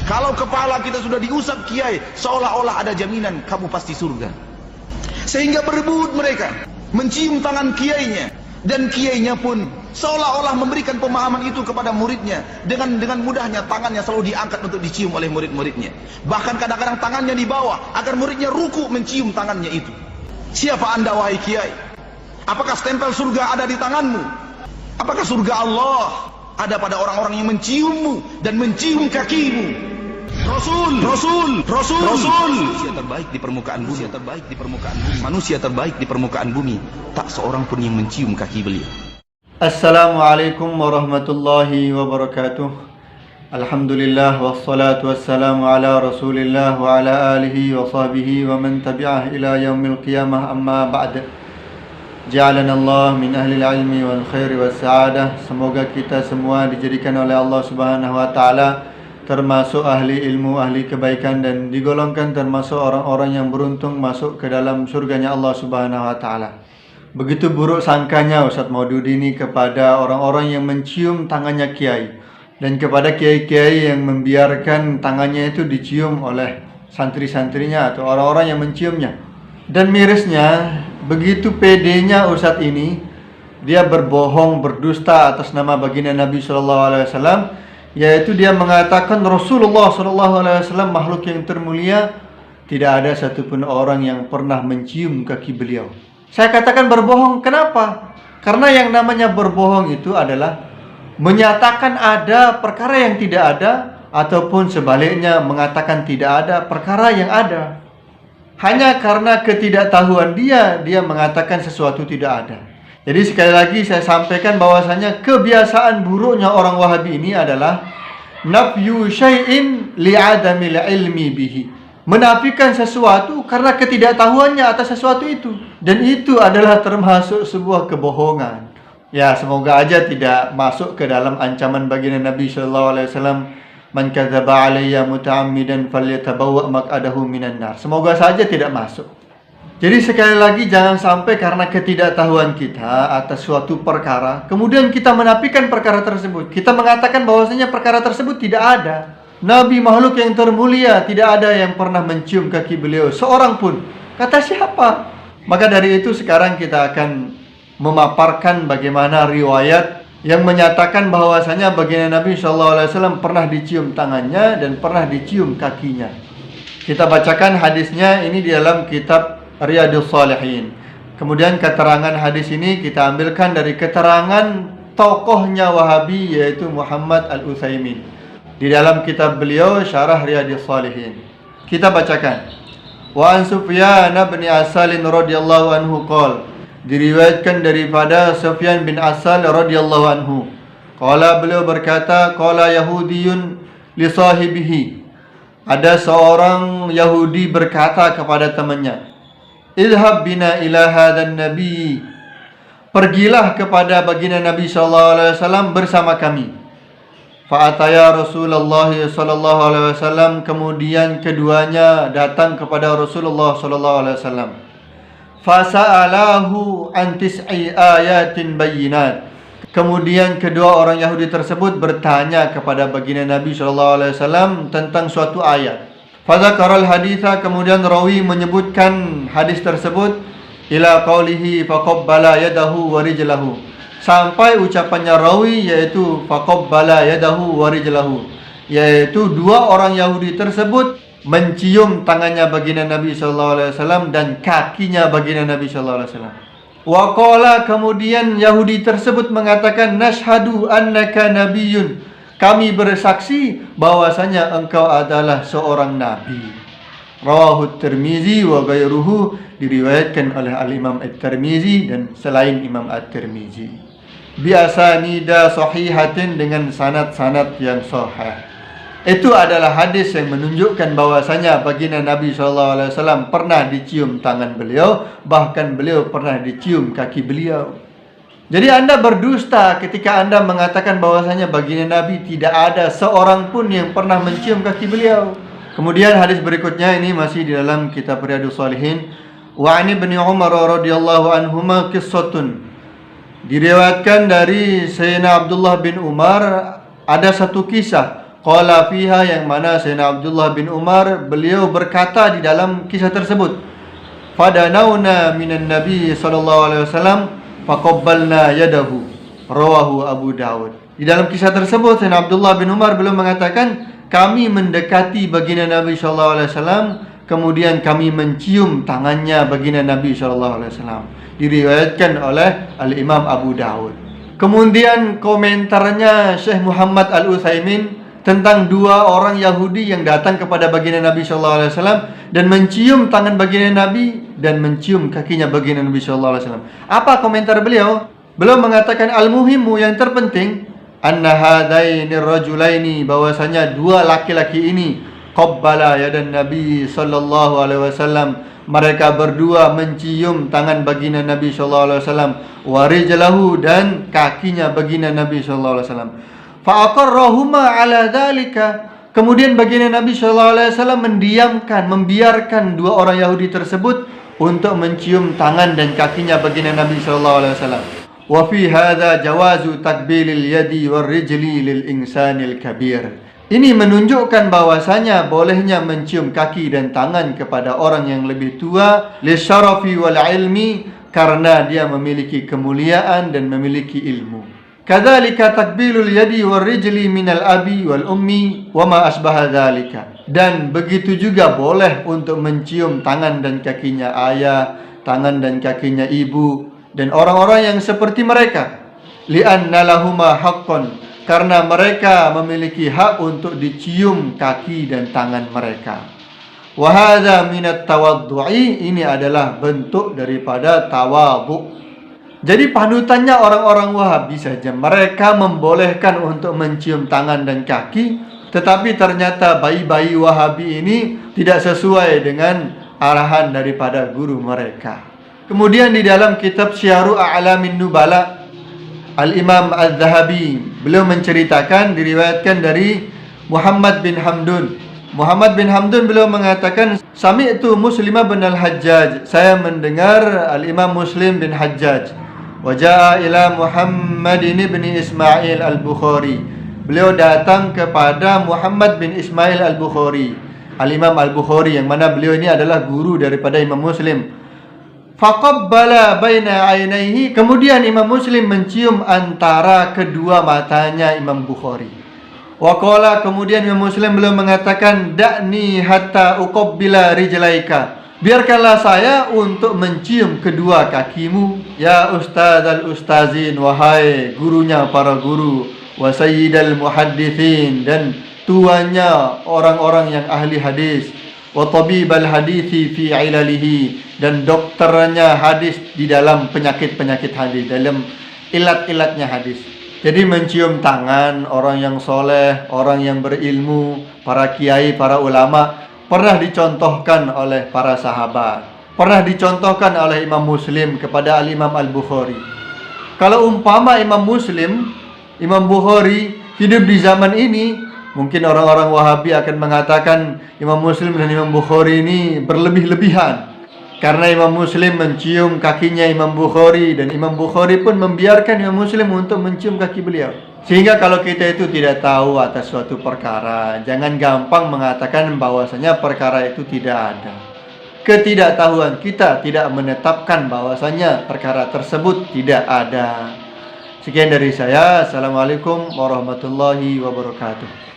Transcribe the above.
Kalau kepala kita sudah diusap kiai, seolah-olah ada jaminan kamu pasti surga. Sehingga berebut mereka mencium tangan kiainya, dan kiainya pun seolah-olah memberikan pemahaman itu kepada muridnya. Dengan mudahnya tangannya selalu diangkat untuk dicium oleh murid-muridnya. Bahkan kadang-kadang tangannya di bawah agar muridnya ruku mencium tangannya itu. Siapa anda wahai kiai? Apakah stempel surga ada di tanganmu? Apakah surga Allah ada pada orang-orang yang menciummu dan mencium kakimu? Rasul. Manusia terbaik di permukaan bumi. Manusia terbaik di permukaan bumi. Tak seorang pun yang mencium kaki beliau. Assalamualaikum warahmatullahi wabarakatuh. Alhamdulillah wassalatu wassalamu ala Rasulillah wa ala alihi wa sahbihi wa man tabi'ah ila yaumil qiyamah, amma ba'd. Ja'alana Allah min ahli al-ilmi wal khairi was sa'adah. Semoga kita semua dijadikan oleh Allah Subhanahu wa taala termasuk ahli ilmu, ahli kebaikan, dan digolongkan termasuk orang-orang yang beruntung masuk ke dalam surganya Allah Subhanahu wa taala. Begitu buruk sangkanya Ustaz Maudud ini kepada orang-orang yang mencium tangannya kiai, dan kepada kiai-kiai yang membiarkan tangannya itu dicium oleh santri-santrinya atau orang-orang yang menciumnya. Dan mirisnya, begitu pedenya Ustadz ini, dia berbohong, berdusta atas nama baginda Nabi SAW, yaitu dia mengatakan Rasulullah SAW makhluk yang termulia, tidak ada satupun orang yang pernah mencium kaki beliau. Saya katakan berbohong, kenapa? Karena yang namanya berbohong itu adalah menyatakan ada perkara yang tidak ada, ataupun sebaliknya mengatakan tidak ada perkara yang ada. Hanya karena ketidaktahuan dia mengatakan sesuatu tidak ada. Jadi sekali lagi saya sampaikan bahwasanya kebiasaan buruknya orang Wahabi ini adalah nafyu syai'in li'adamil ilmi bihi. Menafikan sesuatu karena ketidaktahuannya atas sesuatu itu. Dan itu adalah termasuk sebuah kebohongan. Ya, semoga aja tidak masuk ke dalam ancaman baginda Nabi SAW. Man kadzaba alayya muta'ammidan falyatabawwa maq'adahu minan nar. Semoga saja tidak masuk. Jadi sekali lagi jangan sampai karena ketidaktahuan kita atas suatu perkara, kemudian kita menafikan perkara tersebut. Kita mengatakan bahwasanya perkara tersebut tidak ada. Nabi makhluk yang termulia, tidak ada yang pernah mencium kaki beliau seorang pun. Kata siapa? Maka dari itu sekarang kita akan memaparkan bagaimana riwayat yang menyatakan bahwasanya baginda Nabi SAW pernah dicium tangannya dan pernah dicium kakinya. Kita bacakan hadisnya ini di dalam kitab Riyadhus Shalihin. Kemudian keterangan hadis ini kita ambilkan dari keterangan tokohnya Wahabi, yaitu Muhammad Al-Utsaimin, di dalam kitab beliau Syarah Riyadhus Shalihin. Kita bacakan. Wa an Sufyan bin Asal radhiyallahu anhu qala, diriwayatkan daripada Sufyan bin Asal radhiyallahu anhu. Qala, beliau berkata, qala Yahudiyun li sahibihi. Ada seorang Yahudi berkata kepada temannya, idhab bina ila hadan nabi. Pergilah kepada baginda Nabi SAW bersama kami. Fa'ataya Rasulullah SAW. Kemudian keduanya datang kepada Rasulullah SAW. Fasa'alahu an tis'i ayatin bayyinat. Kemudian kedua orang Yahudi tersebut bertanya kepada baginda Nabi SAW tentang suatu ayat. Fadzakaral haditha. Kemudian rawi menyebutkan hadis tersebut ila qaulihi faqabbala yadahu wa rijlahu, sampai ucapannya rawi yaitu faqabbala yadahu wa rijlahu, yaitu dua orang Yahudi tersebut mencium tangannya baginda Nabi SAW dan kakinya baginda Nabi SAW. Wa qala, kemudian Yahudi tersebut mengatakan, nashhadu annaka nabiyyun, kami bersaksi bahwasanya engkau adalah seorang nabi. Rawahu Tirmizi wa ghairuhu, diriwayatkan oleh Al-Imam At-Tirmizi dan selain Imam At-Tirmizi. Biasanida sahihatin, dengan sanad-sanad yang sahih. Itu adalah hadis yang menunjukkan bahwasanya baginda Nabi SAW pernah dicium tangan beliau, bahkan beliau pernah dicium kaki beliau. Jadi Anda berdusta ketika Anda mengatakan bahwasanya baginda Nabi tidak ada seorang pun yang pernah mencium kaki beliau. Kemudian hadis berikutnya ini masih di dalam kitab Riyadhus Shalihin. Wa 'an Ibnu Umar radhiyallahu anhuma qissatun. Diriwayatkan dari Sayyidina Abdullah bin Umar ada satu kisah. qala fiha, yang mana Sayyidina Abdullah bin Umar beliau berkata di dalam kisah tersebut, fadanauna minan nabi sallallahu alaihi wasallam faqabbalna yadahu, rawahu Abu Daud. Di dalam kisah tersebut Sayyidina Abdullah bin Umar beliau mengatakan, kami mendekati baginda Nabi sallallahu alaihi wasallam, kemudian kami mencium tangannya baginda Nabi sallallahu alaihi wasallam. Diriwayatkan oleh Al-Imam Abu Daud. Kemudian komentarnya Syekh Muhammad Al-Utsaimin tentang dua orang Yahudi yang datang kepada baginda Nabi sallallahu alaihi wasallam dan mencium tangan baginda Nabi dan mencium kakinya baginda Nabi sallallahu alaihi wasallam. Apa komentar beliau? Beliau mengatakan, al-muhimmu, yang terpenting, anna hadaini rajulaini, bahwasanya dua laki-laki ini, qabbala yadan Nabi sallallahu alaihi wasallam, mereka berdua mencium tangan baginda Nabi sallallahu alaihi wasallam, wa rijlahu, dan kakinya baginda Nabi sallallahu alaihi wasallam. Fa aqarrahuma ala dzalika, kemudian baginda Nabi sallallahu alaihi wasallam membiarkan dua orang Yahudi tersebut untuk mencium tangan dan kakinya baginda Nabi sallallahu alaihi wasallam. Wa fi hadza jawazu takbilil yadi war rijli lil insanil kabir. Ini menunjukkan bahwasanya bolehnya mencium kaki dan tangan kepada orang yang lebih tua, lisyarafi wal ilmi, karena dia memiliki kemuliaan dan memiliki ilmu. Kadzalika takbilul yadi war rijli minal abi wal ummi wa ma asbaha dzalika. Dan begitu juga boleh untuk mencium tangan dan kakinya ayah, tangan dan kakinya ibu, dan orang-orang yang seperti mereka. Li'anna lahuma haqqan, karena mereka memiliki hak untuk dicium kaki dan tangan mereka. Wa hadza minat tawaddu'i, ini adalah bentuk daripada tawadhu. Jadi panutannya orang-orang Wahabi saja, mereka membolehkan untuk mencium tangan dan kaki, tetapi ternyata bayi-bayi Wahabi ini tidak sesuai dengan arahan daripada guru mereka. Kemudian di dalam kitab Syiaru A'lamin Nubala, Al-Imam Az-Zahabi beliau menceritakan, diriwayatkan dari Muhammad bin Hamdun. Muhammad bin Hamdun beliau mengatakan, sami'tu Muslim bin Al-Hajjaj, saya mendengar Al-Imam Muslim bin Hajjaj. Waja'a ila Muhammad bin Ismail Al-Bukhari, beliau datang kepada Muhammad bin Ismail Al-Bukhari, Al-Imam Al-Bukhari, yang mana beliau ini adalah guru daripada Imam Muslim. Faqabbala baina ainaihi, kemudian Imam Muslim mencium antara kedua matanya Imam Bukhari. Wa qala, kemudian Imam Muslim beliau mengatakan, da'ni hatta uqabbila rijlaika, biarkanlah saya untuk mencium kedua kakimu, ya ustadzal ustazin, wahai gurunya para guru, wa sayyidal muhaddithin, dan tuanya orang-orang yang ahli hadis, wa tabibal hadithi fi ilalihi, dan dokternya hadis di dalam penyakit-penyakit hadis, dalam ilat-ilatnya hadis. Jadi mencium tangan orang yang soleh, orang yang berilmu, para kiai, para ulama, pernah dicontohkan oleh para sahabat, pernah dicontohkan oleh Imam Muslim kepada Al-Imam Al-Bukhari. Kalau umpama Imam Muslim, Imam Bukhari hidup di zaman ini, mungkin orang-orang Wahabi akan mengatakan Imam Muslim dan Imam Bukhari ini berlebih-lebihan, karena Imam Muslim mencium kakinya Imam Bukhari, dan Imam Bukhari pun membiarkan Imam Muslim untuk mencium kaki beliau. Sehingga kalau kita itu tidak tahu atas suatu perkara, jangan gampang mengatakan bahwasanya perkara itu tidak ada. Ketidaktahuan kita tidak menetapkan bahwasanya perkara tersebut tidak ada. Sekian dari saya. Assalamualaikum warahmatullahi wabarakatuh.